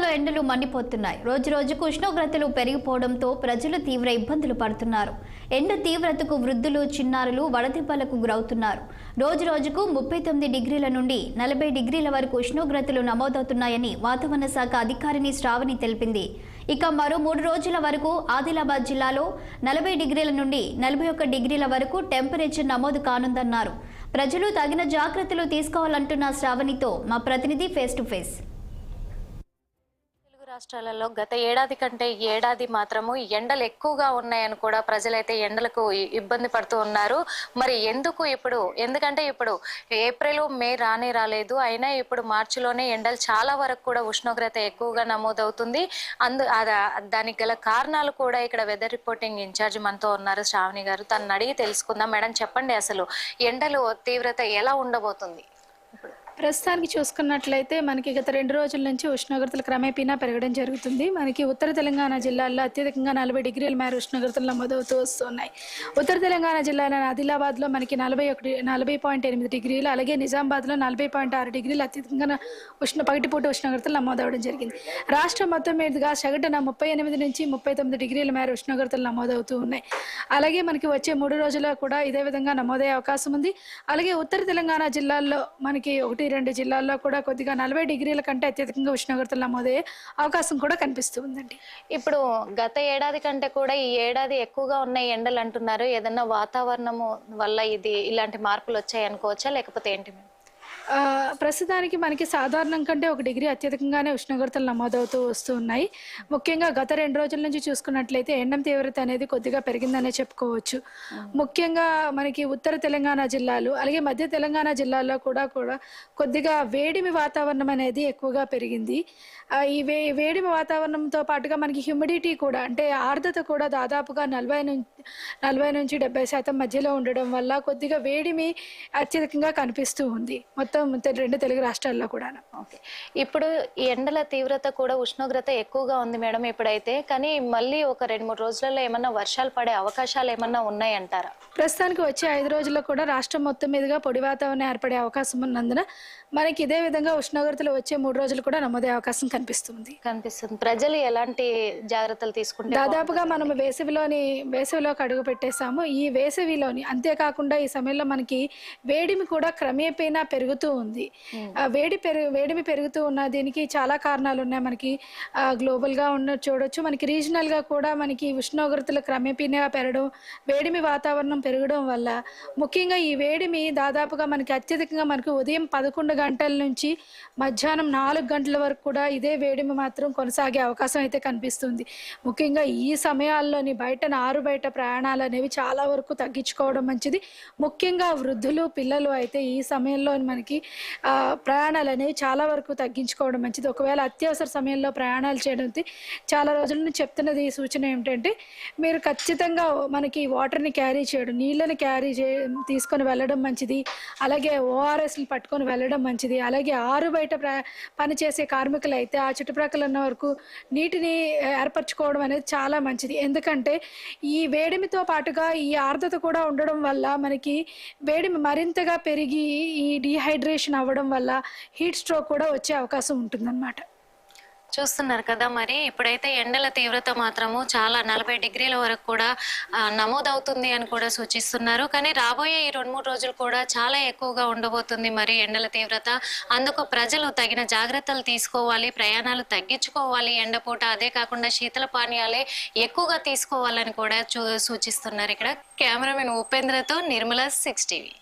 రాష్ట్రంలో ఎండలు మండిపోతున్నాయి. రోజు రోజుకు ఉష్ణోగ్రతలు పెరిగిపోవడంతో ప్రజలు తీవ్ర ఇబ్బందులు పడుతున్నారు. ఎండ తీవ్రతకు వృద్ధులు, చిన్నారులు వడదెబ్బలకు గురవుతున్నారు. రోజు రోజుకు 39 డిగ్రీల నుండి 40 డిగ్రీల వరకు ఉష్ణోగ్రతలు నమోదవుతున్నాయని వాతావరణ శాఖ అధికారిని శ్రావణి తెలిపింది. ఇక మరో 3 రోజుల వరకు ఆదిలాబాద్ జిల్లాలో 40 డిగ్రీల నుండి 41 డిగ్రీల వరకు టెంపరేచర్ నమోదు కానుందన్నారు. ప్రజలు తగిన జాగ్రత్తలు తీసుకోవాలంటున్న శ్రావణితో మా ప్రతినిధి ఫేస్ టు ఫేస్. రాష్ట్రాలలో గత ఏడాది కంటే ఈ ఏడాది మాత్రము ఎండలు ఎక్కువగా ఉన్నాయని కూడా ప్రజలైతే ఎండలకు ఇబ్బంది పడుతూ ఉన్నారు. మరి ఎందుకంటే ఇప్పుడు ఏప్రిల్, మే రాలేదు, అయినా ఇప్పుడు మార్చిలోనే ఎండలు చాలా వరకు కూడా ఉష్ణోగ్రత ఎక్కువగా నమోదవుతుంది. దానికి గల కారణాలు కూడా ఇక్కడ వెదర్ రిపోర్టింగ్ ఇన్ఛార్జ్ మనతో ఉన్నారు శ్రావణి గారు. తనని అడిగి తెలుసుకుందాం. మేడం, చెప్పండి, అసలు ఎండలు తీవ్రత ఎలా ఉండబోతుంది? ప్రస్తుతానికి చూసుకున్నట్లయితే మనకి గత 2 రోజుల నుంచి ఉష్ణోగ్రతలు క్రమేపీనా పెరగడం జరుగుతుంది. మనకి ఉత్తర తెలంగాణ జిల్లాల్లో అత్యధికంగా 40 డిగ్రీల మేర ఉష్ణోగ్రతలు నమోదవుతూ వస్తున్నాయి. ఉత్తర తెలంగాణ జిల్లాలో ఆదిలాబాద్లో మనకి 40.8 డిగ్రీలు, అలాగే నిజామాబాద్లో 40.6 డిగ్రీలు అత్యధికంగా పగటిపూట ఉష్ణోగ్రతలు నమోదవడం జరిగింది. రాష్ట్రం మొత్తం మీదుగా సగటున 38 నుంచి 39 డిగ్రీల మేర ఉష్ణోగ్రతలు నమోదవుతూ ఉన్నాయి. అలాగే మనకి వచ్చే 3 రోజుల్లో కూడా ఇదే విధంగా నమోదయ్యే అవకాశం ఉంది. అలాగే ఉత్తర తెలంగాణ జిల్లాల్లో మనకి 1-2 జిల్లాల్లో కూడా కొద్దిగా 40 డిగ్రీల కంటే అత్యధికంగా ఉష్ణోగ్రతలు నమోదయ్యే అవకాశం కూడా కనిపిస్తూ ఉందండి. ఇప్పుడు గత ఏడాది కంటే కూడా ఈ ఏడాది ఎక్కువగా ఉన్న ఎండలు అంటున్నారు. ఏదన్నా వాతావరణము వల్ల ఇలాంటి మార్పులు వచ్చాయి అనుకోవచ్చా, లేకపోతే ఏంటి? ప్రస్తుతానికి మనకి సాధారణం కంటే 1 డిగ్రీ అత్యధికంగానే ఉష్ణోగ్రతలు నమోదవుతూ వస్తూ ఉన్నాయి. ముఖ్యంగా గత 2 రోజుల నుంచి చూసుకున్నట్లయితే ఎండ తీవ్రత అనేది కొద్దిగా పెరిగిందనే చెప్పుకోవచ్చు. ముఖ్యంగా మనకి ఉత్తర తెలంగాణ జిల్లాలు, అలాగే మధ్య తెలంగాణ జిల్లాల్లో కూడా కొద్దిగా వేడిమి వాతావరణం అనేది ఎక్కువగా పెరిగింది. ఈ వేడిమి వాతావరణంతో పాటుగా మనకి హ్యూమిడిటీ కూడా, అంటే ఆర్ద్రత కూడా దాదాపుగా 40 నుంచి 70% మధ్యలో ఉండడం వల్ల కొద్దిగా వేడిమి అత్యధికంగా కనిపిస్తూ ఉంది మొత్తం 2 తెలుగు రాష్ట్రాల్లో కూడా. ఓకే, ఇప్పుడు ఈ ఎండల తీవ్రత కూడా ఉష్ణోగ్రత ఎక్కువగా ఉంది మేడం ఇప్పుడైతే, కానీ మళ్ళీ ఒక 2-3 రోజులలో ఏమన్నా వర్షాలు పడే అవకాశాలు ఏమన్నా ఉన్నాయంటారా? ప్రస్తుతానికి వచ్చే 5 రోజుల్లో కూడా రాష్ట్రం మొత్తం మీదుగా పొడి వాతావరణం ఏర్పడే అవకాశం ఉన్నందున మనకి ఇదే విధంగా ఉష్ణోగ్రతలు వచ్చే 3 రోజులు కూడా నమోదే అవకాశం కనిపిస్తుంది. ప్రజలు ఎలాంటి జాగ్రత్తలు తీసుకుంటే? దాదాపుగా మనం వేసవిలోకి అడుగు పెట్టేశాము. ఈ వేసవిలోని అంతేకాకుండా ఈ సమయంలో మనకి వేడిమి కూడా క్రమేపైనా పెరుగుతూ ఉంది. వేడిమి పెరుగుతూ ఉన్న దీనికి చాలా కారణాలు ఉన్నాయి. మనకి గ్లోబల్ గా చూడొచ్చు, మనకి రీజనల్ గా కూడా మనకి ఉష్ణోగ్రతలు క్రమేపీనా పెరగడం, వేడిమి వాతావరణం పెరగడం వల్ల ముఖ్యంగా ఈ వేడిమి దాదాపుగా మనకి అత్యధికంగా మనకి ఉదయం 11 గంటల నుంచి మధ్యాహ్నం 4 గంటల వరకు కూడా ఇదే వేడిమి మాత్రం కొనసాగే అవకాశం అయితే కనిపిస్తుంది. ముఖ్యంగా ఈ సమయాల్లోని బయట ప్రయాణాలు అనేవి చాలా వరకు తగ్గించుకోవడం మంచిది. ముఖ్యంగా వృద్ధులు, పిల్లలు అయితే ఈ సమయంలో మనకి ప్రయాణాలు అనేవి చాలా వరకు తగ్గించుకోవడం మంచిది. ఒకవేళ అత్యవసర సమయంలో ప్రయాణాలు చేయడం చాలా రోజుల నుంచి చెప్తున్నది ఈ సూచన ఏమిటంటే, మీరు ఖచ్చితంగా మనకి వాటర్ని క్యారీ చేయడం, నీళ్ళని తీసుకొని వెళ్ళడం మంచిది. అలాగే ఓఆర్ఎస్లు పట్టుకొని వెళ్ళడం మంచిది. అలాగే ఆరు బయట పనిచేసే కార్మికులు అయితే ఆ చుట్టుప్రక్కల ఉన్న వరకు నీటిని ఏర్పరచుకోవడం అనేది చాలా మంచిది. ఎందుకంటే ఈ వేడిమితో పాటుగా ఈ ఆర్ద్రత కూడా ఉండడం వల్ల మనకి వేడిమి మరింతగా పెరిగి ఈ డీహైడ్రేషన్ అవ్వడం వల్ల హీట్ స్ట్రోక్ కూడా వచ్చే అవకాశం ఉంటుందన్నమాట. చూస్తున్నారు కదా, మరి ఇప్పుడైతే ఎండల తీవ్రత మాత్రము చాలా 40 డిగ్రీల వరకు కూడా నమోదవుతుంది అని కూడా సూచిస్తున్నారు. కానీ రాబోయే ఈ 2-3 రోజులు కూడా చాలా ఎక్కువగా ఉండబోతుంది మరి ఎండల తీవ్రత. అందుకు ప్రజలు తగిన జాగ్రత్తలు తీసుకోవాలి, ప్రయాణాలు తగ్గించుకోవాలి ఎండపూట. అదే కాకుండా శీతల పానీయాలే ఎక్కువగా తీసుకోవాలని కూడా సూచిస్తున్నారు. ఇక్కడ కెమెరామెన్ ఉపేంద్రతో నిర్మల, 6 టీవీ.